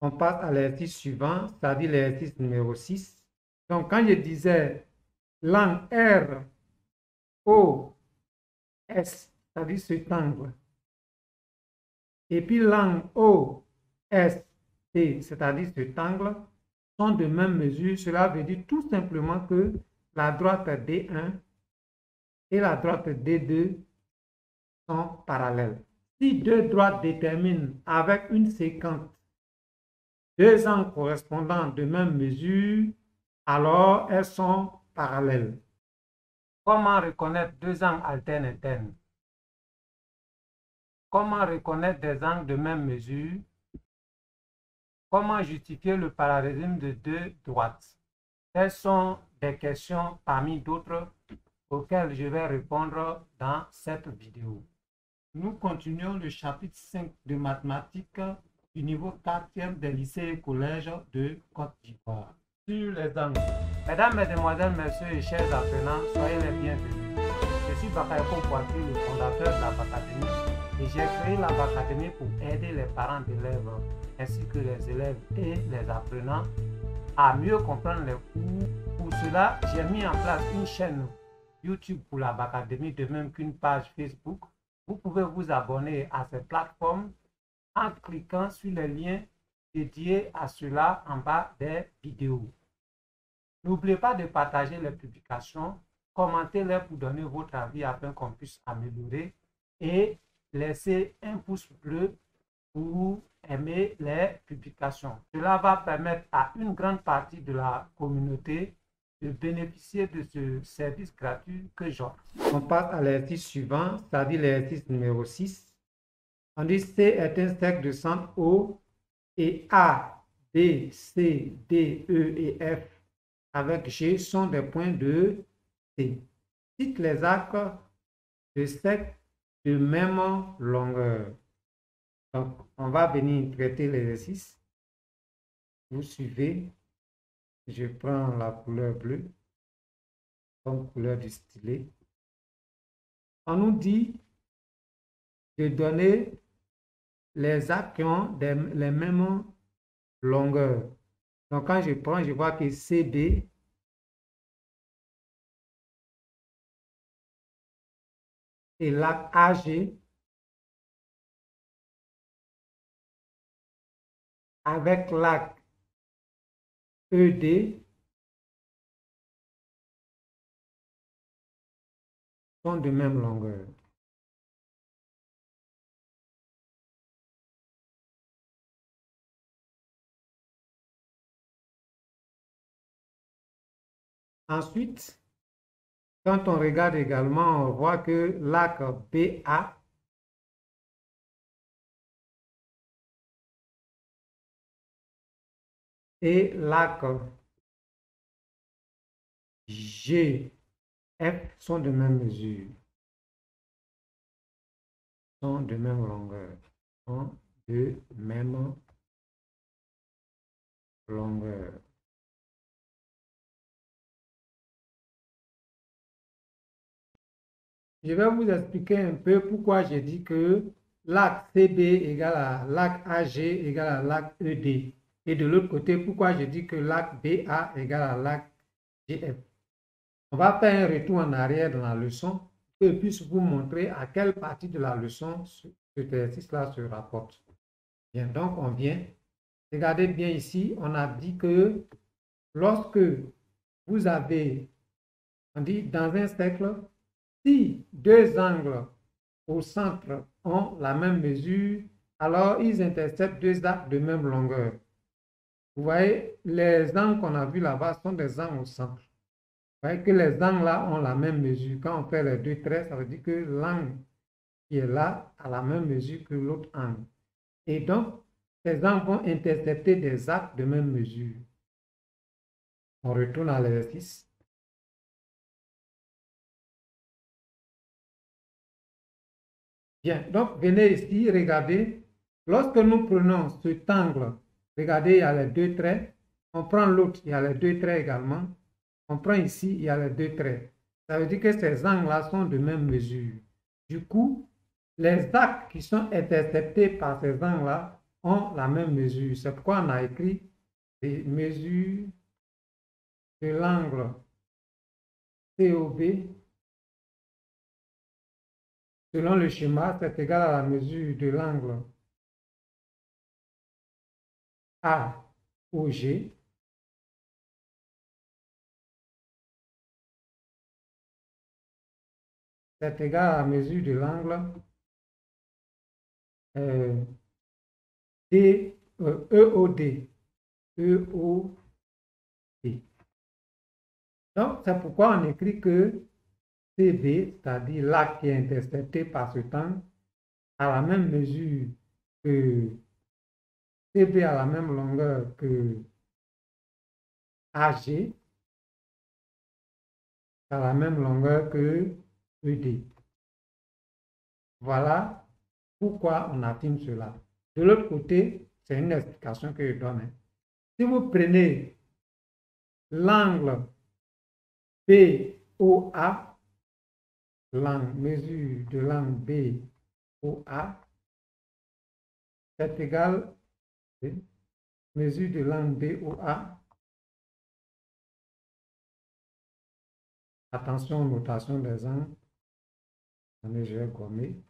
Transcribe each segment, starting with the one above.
On passe à l'exercice suivant, c'est-à-dire l'exercice numéro 6. Donc, quand je disais l'angle ROS, c'est-à-dire cet angle, et puis l'angle OST, c'est-à-dire cet angle, sont de même mesure, cela veut dire tout simplement que la droite D1 et la droite D2 sont parallèles. Si deux droites déterminent avec une séquence deux angles correspondant de même mesure, alors elles sont parallèles. Comment reconnaître deux angles alternes internes? Comment reconnaître des angles de même mesure? Comment justifier le parallélisme de deux droites? Telles sont des questions parmi d'autres auxquelles je vais répondre dans cette vidéo. Nous continuons le chapitre 5 de mathématiques du niveau 4e des lycées et collèges de Côte d'Ivoire. Sur les angles. Mesdames, Mesdemoiselles, Messieurs et chers apprenants, soyez les bienvenus. Je suis Bakayoko Poitier, le fondateur de la Bacadémie, et j'ai créé la Bacadémie pour aider les parents d'élèves ainsi que les élèves et les apprenants à mieux comprendre les cours. Pour cela, j'ai mis en place une chaîne YouTube pour la Bacadémie, de même qu'une page Facebook. Vous pouvez vous abonner à cette plateforme en cliquant sur les liens dédiés à cela en bas des vidéos. N'oubliez pas de partager les publications, commentez-les pour donner votre avis afin qu'on puisse améliorer et laissez un pouce bleu pour aimer les publications. Cela va permettre à une grande partie de la communauté de bénéficier de ce service gratuit que j'offre. On passe à l'exercice suivant, c'est-à-dire l'exercice numéro 6. On dit C est un cercle de centre O et A, B, C, D, E et F avec G sont des points de C. Cite les arcs de cercle de même longueur. Donc, on va venir traiter l'exercice. Vous suivez. Je prends la couleur bleue comme couleur du stylet. On nous dit de donner les arcs qui ont les mêmes longueurs. Donc, quand je prends, je vois que CD et l'arc AG avec l'arc ED sont de même longueur. Ensuite, quand on regarde également, on voit que l'arc BA et l'arc GF sont de même mesure, sont de même longueur, sont de même longueur. Je vais vous expliquer un peu pourquoi j'ai dit que l'arc CB égale à l'arc AG égale à l'arc ED. Et de l'autre côté, pourquoi j'ai dit que l'arc BA égale à l'arc GF. On va faire un retour en arrière dans la leçon pour que je puisse vous montrer à quelle partie de la leçon cet exercice-là se rapporte. Bien, donc on vient. Regardez bien ici, on a dit que lorsque vous avez, on dit dans un cercle, si deux angles au centre ont la même mesure, alors ils interceptent deux arcs de même longueur. Vous voyez, les angles qu'on a vus là-bas sont des angles au centre. Vous voyez que les angles là ont la même mesure. Quand on fait les deux traits, ça veut dire que l'angle qui est là a la même mesure que l'autre angle. Et donc, ces angles vont intercepter des arcs de même mesure. On retourne à l'exercice. Bien, donc venez ici, regardez. Lorsque nous prenons cet angle, regardez, il y a les deux traits. On prend l'autre, il y a les deux traits également. On prend ici, il y a les deux traits. Ça veut dire que ces angles-là sont de même mesure. Du coup, les arcs qui sont interceptés par ces angles-là ont la même mesure. C'est pourquoi on a écrit les mesures de l'angle COB selon le schéma, c'est égal à la mesure de l'angle AOG c'est égal à la mesure de l'angle EOD. EOD. Donc, c'est pourquoi on écrit que CB, c'est-à-dire l'axe qui est intercepté par ce temps, a la même mesure que CB a la même longueur que AG, a la même longueur que ED. Voilà pourquoi on affirme cela. De l'autre côté, c'est une explication que je donne. Si vous prenez l'angle BOA, mesure de l'angle BOA, c'est égal à mesure de l'angle BOA. Attention aux notations des angles. Je vais gommer.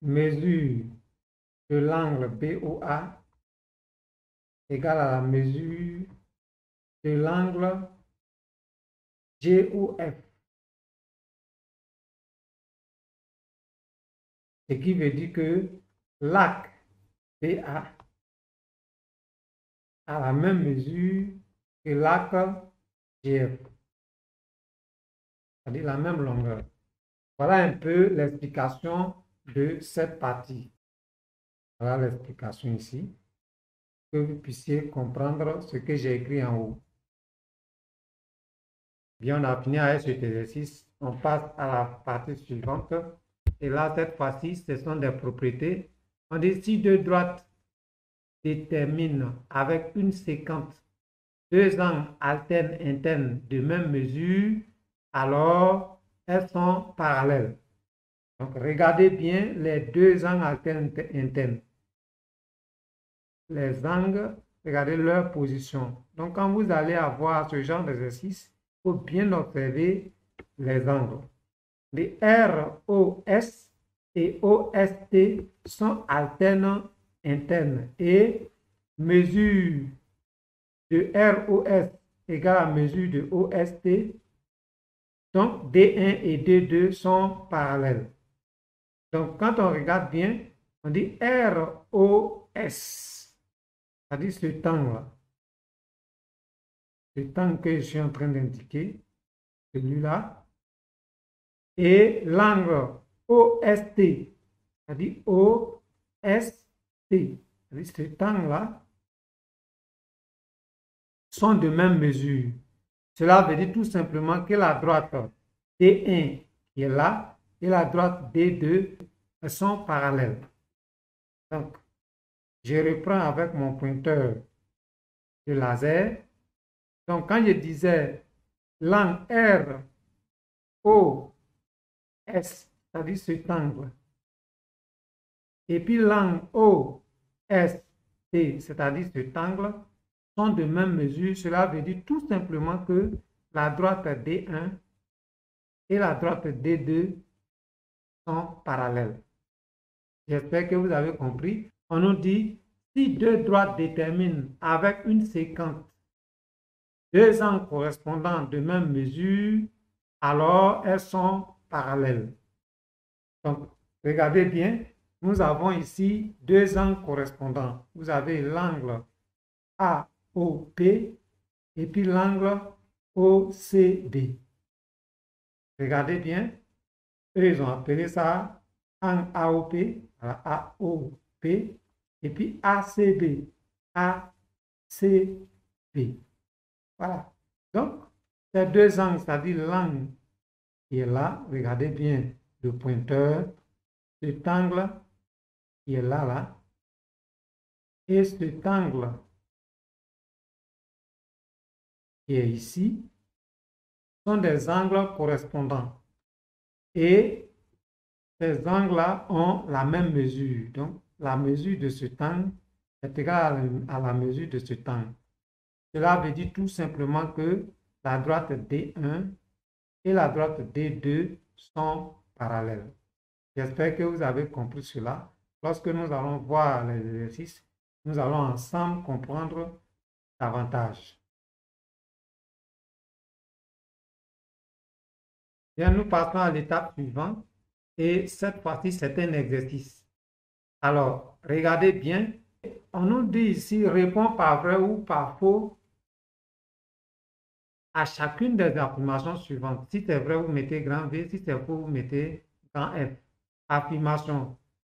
Mesure de l'angle BOA égale à la mesure de l'angle GOF. Ce qui veut dire que l'arc BA a la même mesure que l'arc GF, c'est-à-dire la même longueur. Voilà un peu l'explication de cette partie. Voilà l'explication ici, que vous puissiez comprendre ce que j'ai écrit en haut. Bien, on a fini avec cet exercice. On passe à la partie suivante. Et là, cette fois-ci, ce sont des propriétés. On dit si deux droites déterminent avec une séquence deux angles alternes internes de même mesure, alors elles sont parallèles. Donc, regardez bien les deux angles alternes internes. Les angles, regardez leur position. Donc, quand vous allez avoir ce genre d'exercice, il faut bien observer les angles. Les ROS et OST sont alternes internes et mesure de ROS égale à mesure de OST. Donc, D1 et D2 sont parallèles. Donc, quand on regarde bien, on dit ROS, c'est-à-dire ce angle-là. Ce angle que je suis en train d'indiquer, celui-là, et l'angle OST, c'est-à-dire OST, c'est-à-dire cet angle-là, sont de même mesure. Cela veut dire tout simplement que la droite D1 qui est là et la droite D2 sont parallèles. Donc, je reprends avec mon pointeur de laser. Donc, quand je disais l'angle ROS, c'est-à-dire cet angle, et puis l'angle OST, c'est-à-dire cet angle, sont de même mesure, cela veut dire tout simplement que la droite D1 et la droite D2 sont parallèles. J'espère que vous avez compris. On nous dit, si deux droites déterminent avec une séquence deux angles correspondants de même mesure, alors elles sont parallèles. Donc, regardez bien, nous avons ici deux angles correspondants. Vous avez l'angle AOP et puis l'angle OCD. Regardez bien, eux, ils ont appelé ça angle AOP, AOP, et puis ACB, ACB. Voilà. Donc, ces deux angles, c'est-à-dire l'angle qui est là, regardez bien le pointeur, cet angle qui est là, là, et cet angle qui est ici sont des angles correspondants. Et ces angles-là ont la même mesure. Donc, la mesure de cet angle est égale à la mesure de cet angle. Cela veut dire tout simplement que la droite D1 et la droite D2 sont parallèles. J'espère que vous avez compris cela. Lorsque nous allons voir les exercices, nous allons ensemble comprendre davantage. Bien, nous passons à l'étape suivante et cette fois-ci, c'est un exercice. Alors, regardez bien. On nous dit ici, réponds par vrai ou par faux à chacune des affirmations suivantes. Si c'est vrai, vous mettez grand V. Si c'est faux, vous mettez grand F. Affirmation.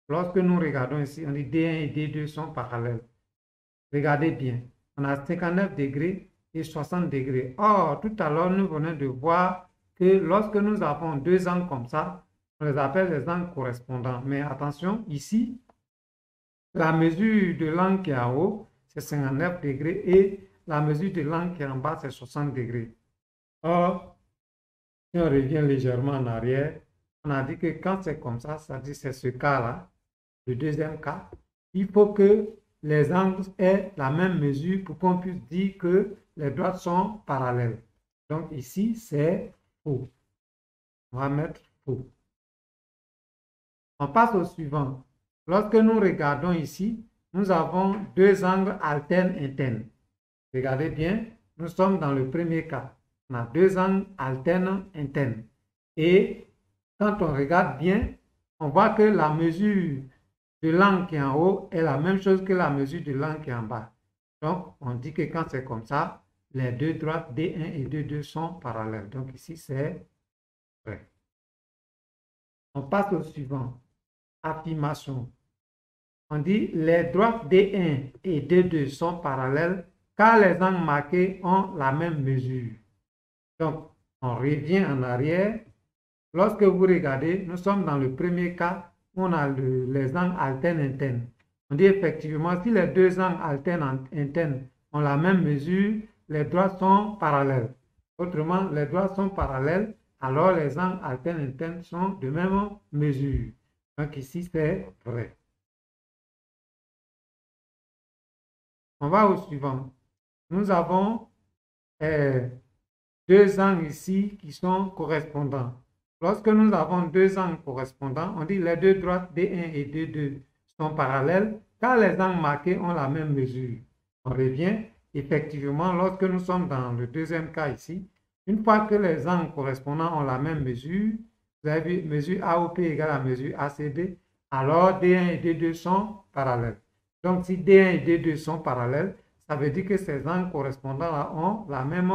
Lorsque nous regardons ici, on dit D1 et D2 sont parallèles. Regardez bien. On a 59 degrés et 60 degrés. Or, tout à l'heure, nous venons de voir que lorsque nous avons deux angles comme ça, on les appelle les angles correspondants. Mais attention, ici, la mesure de l'angle qui est en haut, c'est 59 degrés et la mesure de l'angle qui est en bas, c'est 60 degrés. Or, si on revient légèrement en arrière, on a dit que quand c'est comme ça, ça dit c'est ce cas-là, le deuxième cas, il faut que les angles aient la même mesure pour qu'on puisse dire que les droites sont parallèles. Donc ici, c'est faux. On va mettre faux. On passe au suivant. Lorsque nous regardons ici, nous avons deux angles alternes internes. Regardez bien, nous sommes dans le premier cas. On a deux angles alternes internes. Et quand on regarde bien, on voit que la mesure de l'angle qui est en haut est la même chose que la mesure de l'angle qui est en bas. Donc, on dit que quand c'est comme ça, les deux droites D1 et D2 sont parallèles. Donc ici, c'est vrai. On passe au suivant. Affirmation. On dit les droites D1 et D2 sont parallèles car les angles marqués ont la même mesure. Donc, on revient en arrière. Lorsque vous regardez, nous sommes dans le premier cas où on a les angles alternes internes. On dit effectivement, si les deux angles alternes internes ont la même mesure, les droites sont parallèles. Autrement, les droites sont parallèles, alors les angles alternes internes sont de même mesure. Donc ici, c'est vrai. On va au suivant. Nous avons deux angles ici qui sont correspondants. Lorsque nous avons deux angles correspondants, on dit les deux droites D1 et D2 sont parallèles car les angles marqués ont la même mesure. On revient, effectivement, lorsque nous sommes dans le deuxième cas ici, une fois que les angles correspondants ont la même mesure, vous avez vu, mesure AOP égale à mesure ACB, alors D1 et D2 sont parallèles. Donc, si D1 et D2 sont parallèles, ça veut dire que ces angles correspondants-là ont la même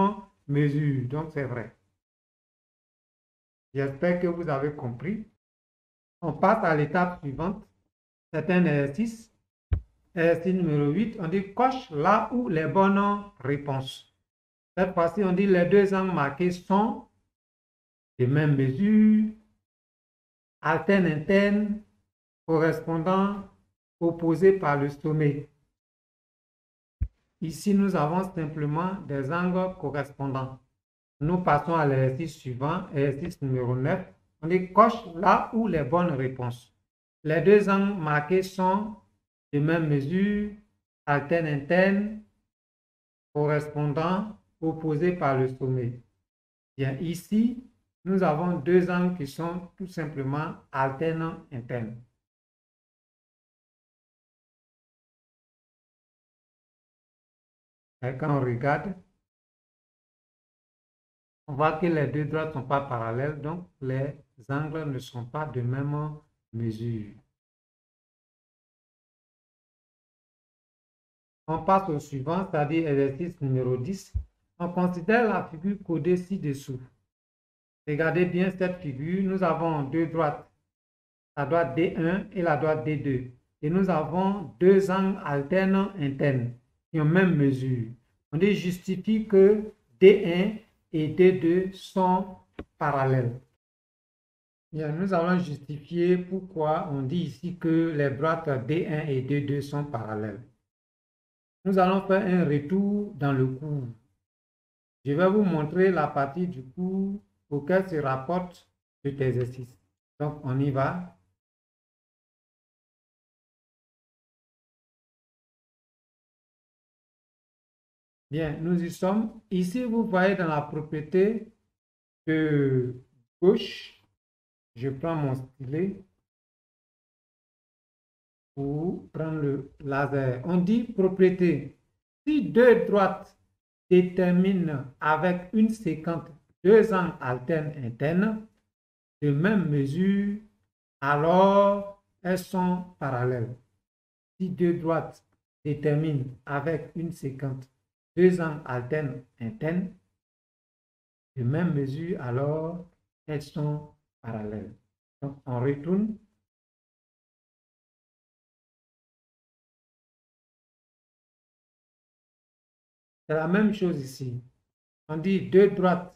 mesure. Donc, c'est vrai. J'espère que vous avez compris. On passe à l'étape suivante. C'est un exercice. Exercice numéro 8. On dit coche là où les bonnes réponses. Cette fois-ci, on dit les deux angles marqués sont de même mesure, alternes internes, correspondants, opposés par le sommet. Ici, nous avons simplement des angles correspondants. Nous passons à l'exercice suivant, exercice numéro 9. On dit coche là où les bonnes réponses. Les deux angles marqués sont de même mesure, alternes internes, correspondants, opposés par le sommet. Bien, ici, nous avons deux angles qui sont tout simplement alternes internes. Et quand on regarde, on voit que les deux droites ne sont pas parallèles, donc les angles ne sont pas de même mesure. On passe au suivant, c'est-à-dire exercice numéro 10. On considère la figure codée ci-dessous. Regardez bien cette figure. Nous avons deux droites, la droite D1 et la droite D2. Et nous avons deux angles alternes internes qui ont même mesure. On dit justifie que D1 et D2 sont parallèles. Bien, nous allons justifier pourquoi on dit ici que les droites D1 et D2 sont parallèles. Nous allons faire un retour dans le cours. Je vais vous montrer la partie du cours auquel se rapporte cet exercice. Donc, on y va. Bien, nous y sommes. Ici, vous voyez dans la propriété de gauche, je prends mon stylet pour prendre le laser. On dit propriété. Si deux droites déterminent avec une séquence deux angles alternes internes de même mesure, alors elles sont parallèles. Si deux droites déterminent avec une séquence deux angles alternes internes de même mesure, alors elles sont parallèles. Donc, on retourne. C'est la même chose ici. On dit deux droites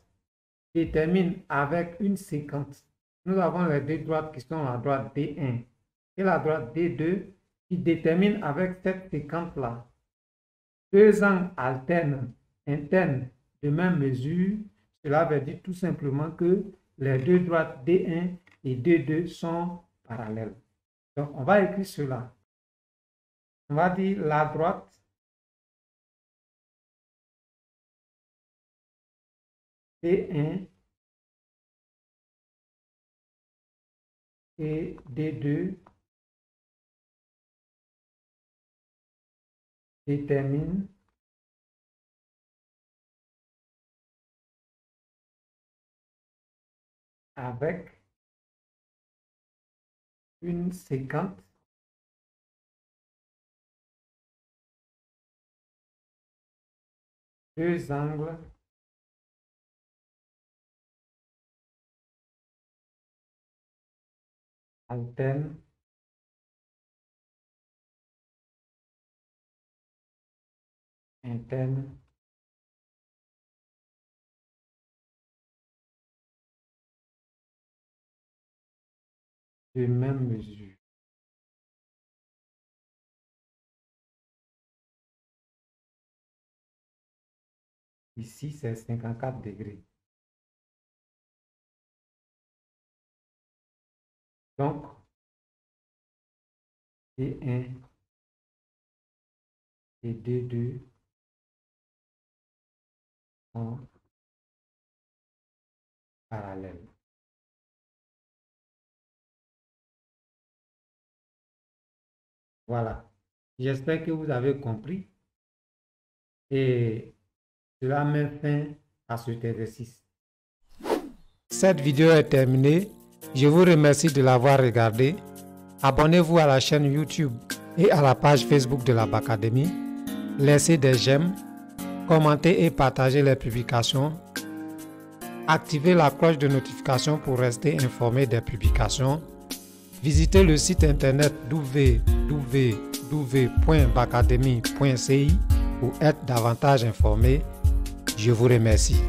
déterminent avec une séquence. Nous avons les deux droites qui sont la droite D1 et la droite D2 qui déterminent avec cette séquence-là deux angles alternes internes de même mesure. Cela veut dire tout simplement que les deux droites D1 et D2 sont parallèles. Donc, on va écrire cela. On va dire la droite D1 et D2 déterminent avec une séquence deux angles alternes internes de même mesure. Ici, c'est 54 degrés. Donc, D1 et D2 sont parallèles. Voilà. J'espère que vous avez compris. Et cela met fin à cet exercice. Cette vidéo est terminée. Je vous remercie de l'avoir regardée. Abonnez-vous à la chaîne YouTube et à la page Facebook de la Bacadémie. Laissez des j'aime, commentez et partagez les publications. Activez la cloche de notification pour rester informé des publications. Visitez le site internet www.bacademy.ci pour être davantage informé. Je vous remercie.